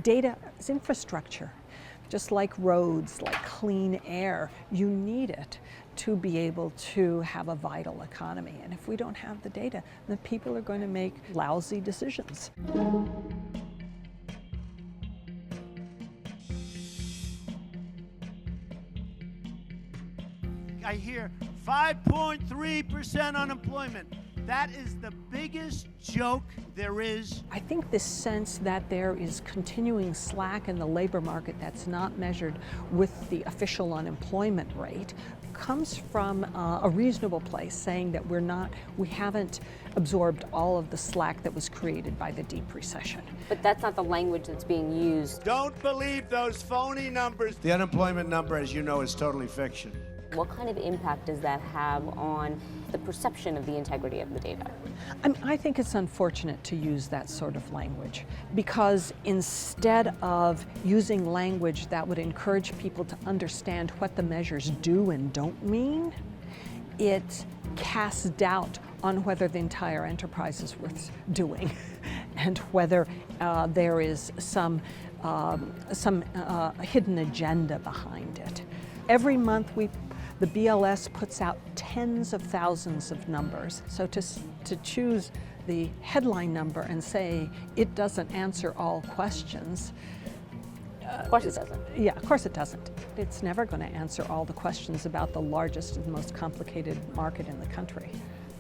Data is infrastructure. Just like roads, like clean air, you need it to be able to have a vital economy. And if we don't have the data, then people are going to make lousy decisions. I hear 5.3% unemployment. That is the biggest joke there is. I think this sense that there is continuing slack in the labor market that's not measured with the official unemployment rate comes from a reasonable place, saying that we haven't absorbed all of the slack that was created by the deep recession. But that's not the language that's being used. Don't believe those phony numbers. The unemployment number, as you know, is totally fiction. What kind of impact does that have on the perception of the integrity of the data? I think it's unfortunate to use that sort of language, because instead of using language that would encourage people to understand what the measures do and don't mean, it casts doubt on whether the entire enterprise is worth doing and whether there is some hidden agenda behind it. Every month the BLS puts out tens of thousands of numbers. So to choose the headline number and say it doesn't answer all questions. Of course it doesn't. Yeah, of course it doesn't. It's never going to answer all the questions about the largest and most complicated market in the country.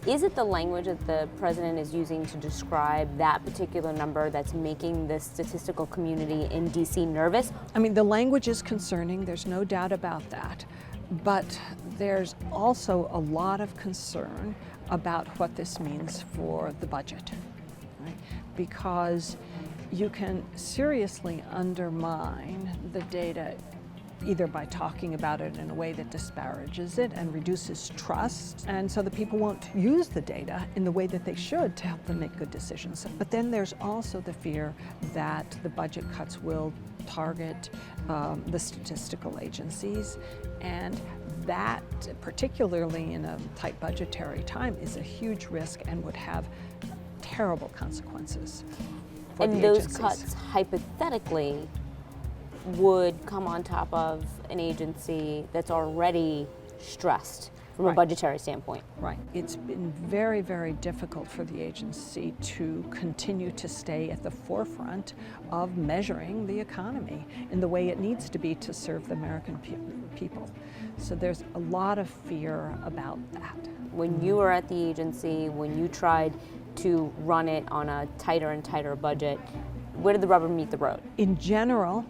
Is it the language that the president is using to describe that particular number that's making the statistical community in DC nervous? I mean, the language is concerning, there's no doubt about that. But there's also a lot of concern about what this means for the budget, right? Because you can seriously undermine the data either by talking about it in a way that disparages it and reduces trust, and so the people won't use the data in the way that they should to help them make good decisions. But then there's also the fear that the budget cuts will target the statistical agencies, and that, particularly in a tight budgetary time, is a huge risk and would have terrible consequences for the agencies. And those cuts, hypothetically, would come on top of an agency that's already stressed from a budgetary standpoint. Right. It's been very, very difficult for the agency to continue to stay at the forefront of measuring the economy in the way it needs to be to serve the American people. So there's a lot of fear about that. When you were at the agency, when you tried to run it on a tighter and tighter budget, where did the rubber meet the road? In general,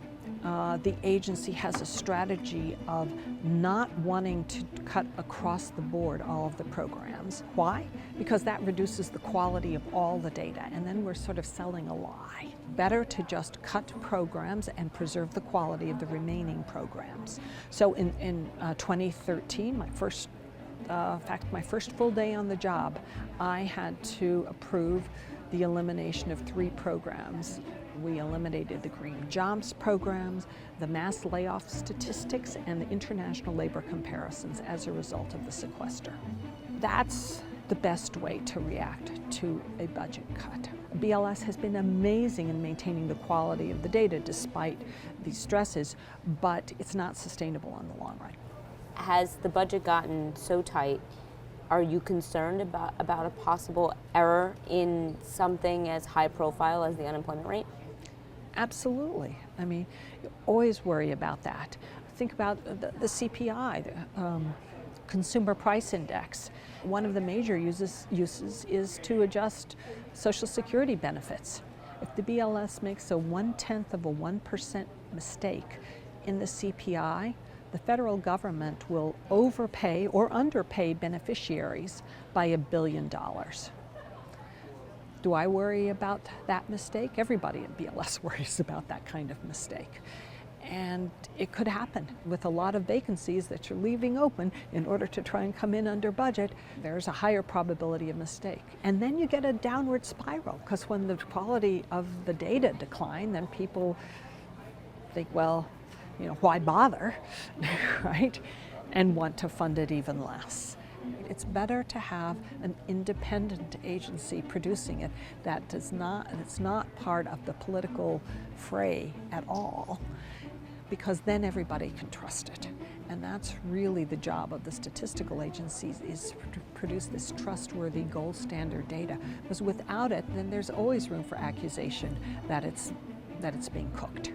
the agency has a strategy of not wanting to cut across the board all of the programs. Why? Because that reduces the quality of all the data, and then we're sort of selling a lie. Better to just cut programs and preserve the quality of the remaining programs. So in 2013, my first full day on the job, I had to approve the elimination of 3 programs. We eliminated the green jobs programs, the mass layoff statistics, and the international labor comparisons as a result of the sequester. That's the best way to react to a budget cut. BLS has been amazing in maintaining the quality of the data despite these stresses, but it's not sustainable in the long run. Has the budget gotten so tight? Are you concerned about a possible error in something as high profile as the unemployment rate? Absolutely. I mean, you always worry about that. Think about the CPI, the Consumer Price Index. One of the major uses is to adjust Social Security benefits. If the BLS makes a 0.1% mistake in the CPI, the federal government will overpay or underpay beneficiaries by $1 billion. Do I worry about that mistake? Everybody at BLS worries about that kind of mistake. And it could happen with a lot of vacancies that you're leaving open in order to try and come in under budget. There's a higher probability of mistake. And then you get a downward spiral, because when the quality of the data decline, then people think, well, why bother, right? And want to fund it even less. It's better to have an independent agency producing it it's not part of the political fray at all, because then everybody can trust it. And that's really the job of the statistical agencies, is to produce this trustworthy gold standard data. Because without it, then there's always room for accusation that it's being cooked.